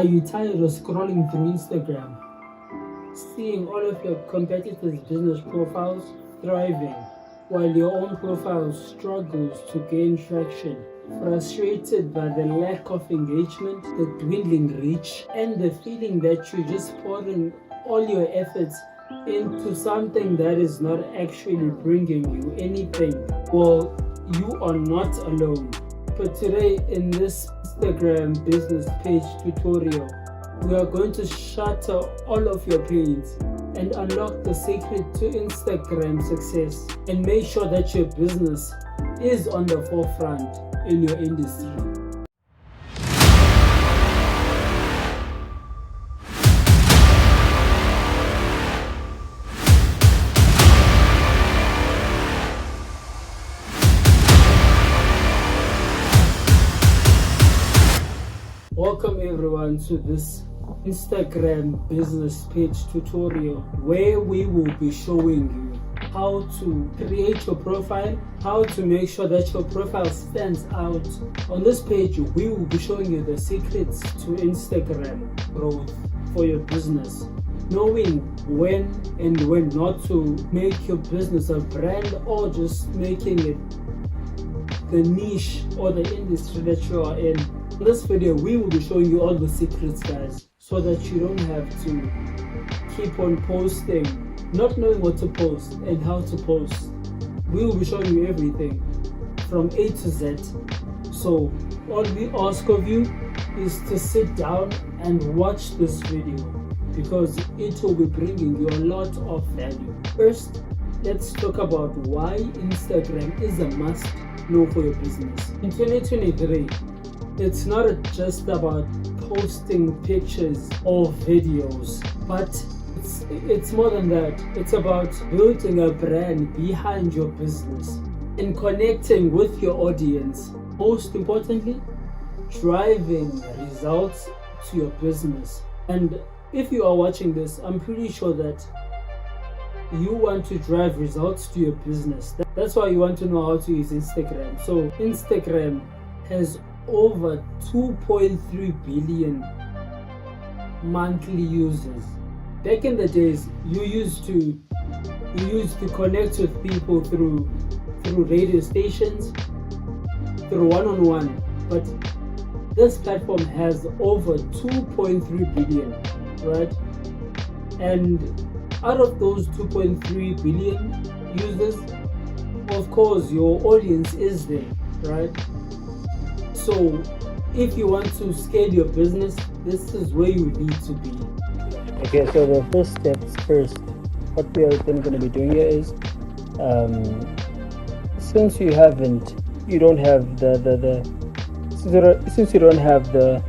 Are you tired of scrolling through Instagram, seeing all of your competitors' business profiles thriving, while your own profile struggles to gain traction? Frustrated by the lack of engagement, the dwindling reach, and the feeling that you're just pouring all your efforts into something that is not actually bringing you anything? Well, you are not alone. But today, in this Instagram business page tutorial, we are going to shatter all of your pains and unlock the secret to Instagram success, and make sure that your business is on the forefront in your industry. Welcome everyone to this Instagram business page tutorial, where we will be showing you how to create your profile, how to make sure that your profile stands out. On this page, we will be showing you the secrets to Instagram growth for your business, knowing when and when not to make your business a brand, or just making it the niche or the industry that you are in. In this video, we will be showing you all the secrets, guys, so that you don't have to keep on posting, not knowing what to post and how to post. We will be showing you everything from A to Z. So all we ask of you is to sit down and watch this video, because it will be bringing you a lot of value. First, let's talk about why Instagram is a must know for your business. In 2023, it's not just about posting pictures or videos, but it's more than that. It's about building a brand behind your business and connecting with your audience. Most importantly, driving results to your business. And if you are watching this, I'm pretty sure that you want to drive results to your business. That's why you want to know how to use Instagram. So Instagram has over 2.3 billion monthly users. Back in the days, you used to connect with people through radio stations, through one-on-one, but this platform has over 2.3 billion, right? And out of those 2.3 billion users, of course your audience is there, right? So if you want to scale your business, this is where you need to be. Okay, so the first steps first, what we are then going to be doing here is, since you don't have the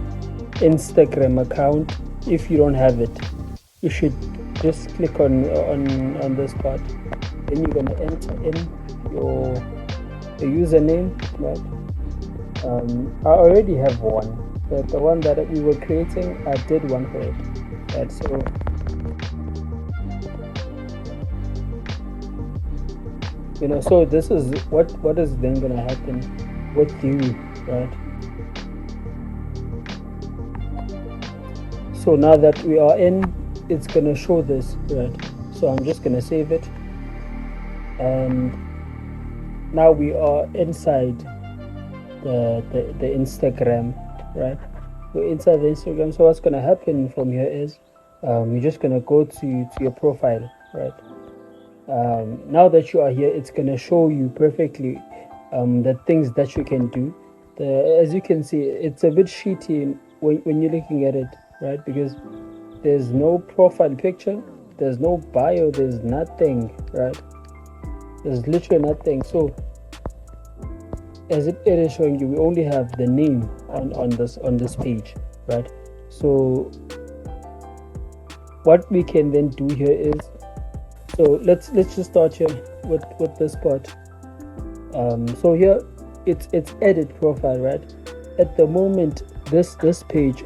Instagram account, if you don't have it, you should just click on this part. Then you're going to enter in your username, right? I already have one. The one that we were creating, I did one for it. Right? So so this is what is then gonna happen with you, right? So now that we are in, it's gonna show this, right? So I'm just gonna save it, and now we are inside the Instagram, right? We're inside the Instagram. So what's gonna happen from here is you're just gonna go to your profile, right? Now that you are here, it's gonna show you perfectly the things that you can do. As you can see, it's a bit shitty when you're looking at it, right? Because there's no profile picture, there's no bio, there's nothing, right? There's literally nothing. So as it is showing you, we only have the name on this page, right? So what we can then do here is, so let's just start here with this part. So here it's edit profile, right? At the moment, this page,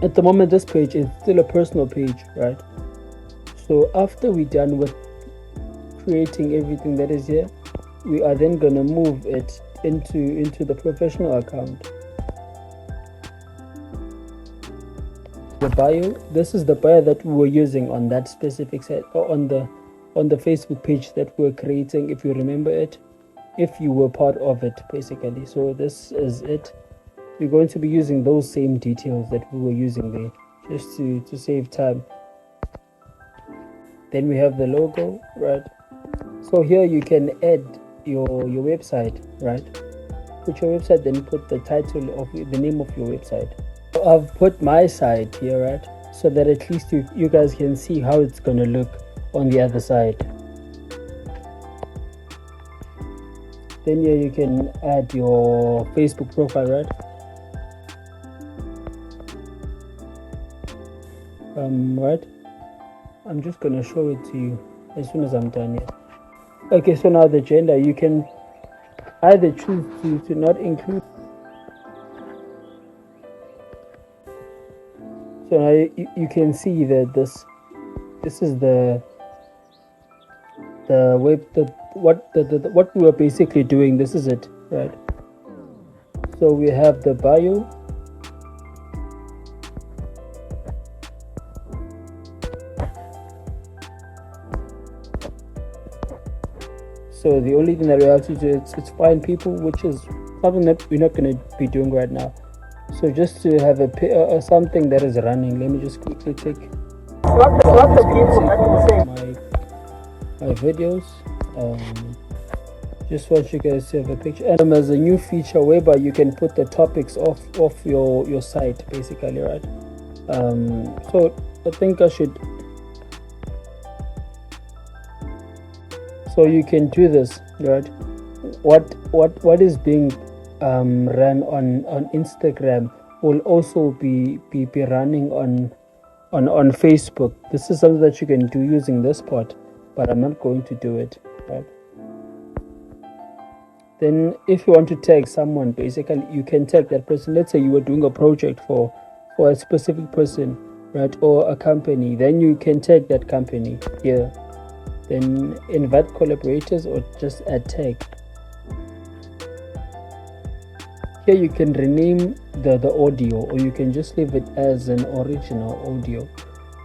at the moment this page is still a personal page, right? So after we're done with creating everything that is here, we are then gonna move it into the professional account. The bio, this is the bio that we were using on that specific site, or on the Facebook page that we were creating, if you remember it, if you were part of it, basically. So this is it. We're going to be using those same details that we were using there, just to save time. Then we have the logo, right? So here you can add your website, right? Put your website, then put the title of the name of your website. So I've put my site here, right? So that at least you guys can see how it's going to look on the other side. Then here you can add your Facebook profile, right? Right? I'm just gonna show it to you as soon as I'm done here. Okay, so now the gender, you can either choose to not include. So now you can see that this is the what we are basically doing. This is it, right? So we have the bio. So the only thing that we have to do is find people, which is something that we're not going to be doing right now. So just to have something that is running, let me just quickly take my videos. Just want you guys to have a picture. And there's a new feature whereby you can put the topics of your site, basically, right? So I think I should. So you can do this, right? What is being run on Instagram will also be running on Facebook. This is something that you can do using this part, but I'm not going to do it, right? Then if you want to tag someone, basically you can tag that person. Let's say you were doing a project for a specific person, right, or a company, then you can tag that company here. Then invite collaborators or just add tag. Here you can rename the audio, or you can just leave it as an original audio,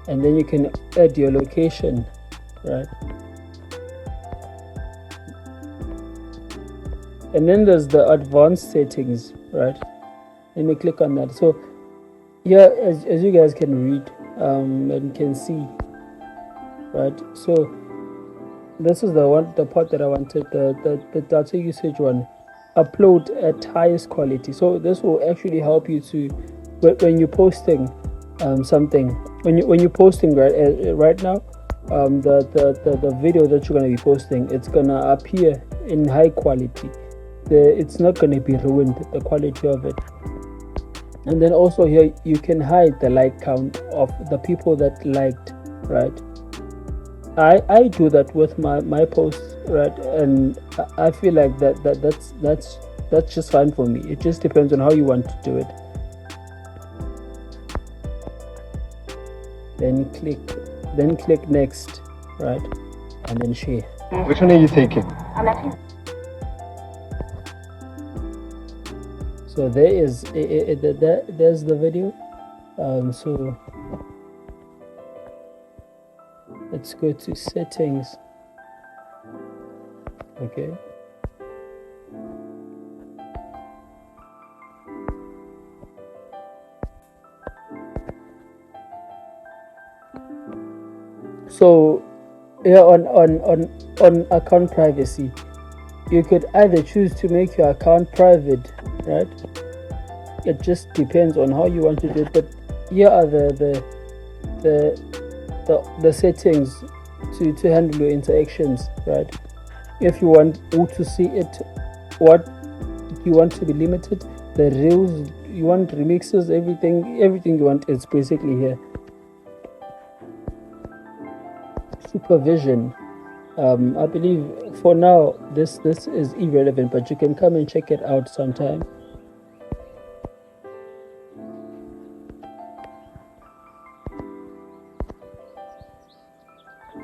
and then you can add your location, right? And then there's the advanced settings, right? Let me click on that. So here, as you guys can read and can see, right? So this is the part that I wanted, the data usage one. Upload at highest quality. So this will actually help you to, when you're posting something, when you're posting right now, the video that you're going to be posting, it's going to appear in high quality. It's not going to be ruined, the quality of it. And then also here you can hide the like count of the people that liked, right? I do that with my posts, right? And I feel like that's just fine for me. It just depends on how you want to do it. Then click next, right? And then share. Which one are you taking? So there is there's the video. So let's go to settings. Okay. So here on account privacy, you could either choose to make your account private, right? It just depends on how you want to do it. But here are the settings to handle your interactions, right? If you want who to see it, what you want to be limited, the reels you want, remixes, everything you want is basically here. Supervision, I believe for now this is irrelevant, but you can come and check it out sometime.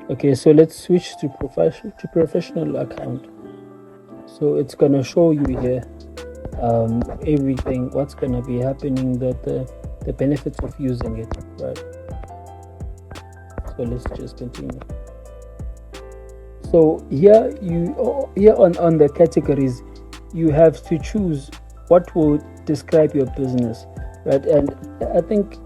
Okay, so let's switch to professional account. So it's gonna show you here everything, what's gonna be happening, that the benefits of using it, right? So let's just continue. So here on the categories, you have to choose what will describe your business, right? And I think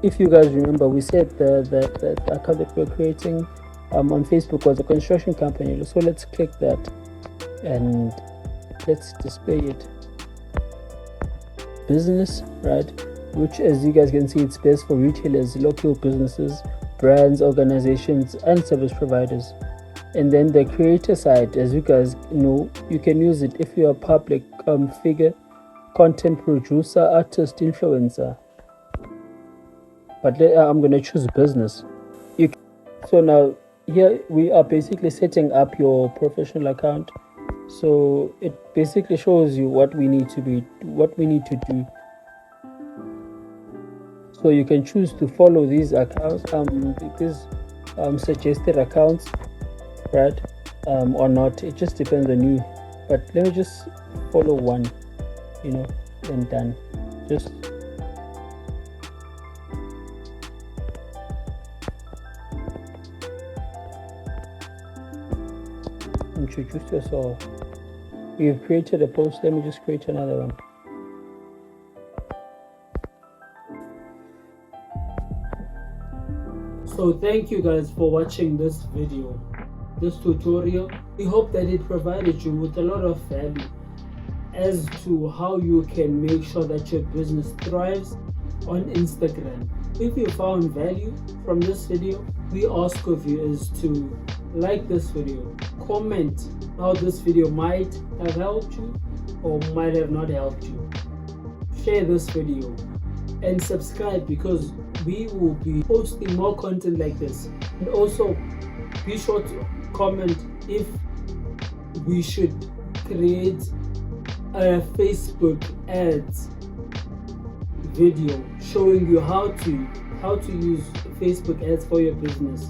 if you guys remember, we said the account that we're creating on Facebook was a construction company. So let's click that and let's display it. Business, right? Which, as you guys can see, it's best for retailers, local businesses, brands, organizations, and service providers. And then the creator side, as you guys know, you can use it if you're a public figure, content producer, artist, influencer. But I'm going to choose business. So now here we are basically setting up your professional account. So it basically shows you what we need to do. So you can choose to follow these accounts, these suggested accounts, right? Or not. It just depends on you. But let me just follow one, and done. Just introduce yourself. You've created a post. Let me just create another one. So thank you guys for watching this video, this tutorial. We hope that it provided you with a lot of value as to how you can make sure that your business thrives on Instagram. If you found value from this video, we ask of you is to like this video, comment how this video might have helped you or might have not helped you, share this video, and subscribe, because we will be posting more content like this. And also be sure to comment if we should create a Facebook ads video showing you how to use Facebook ads for your business.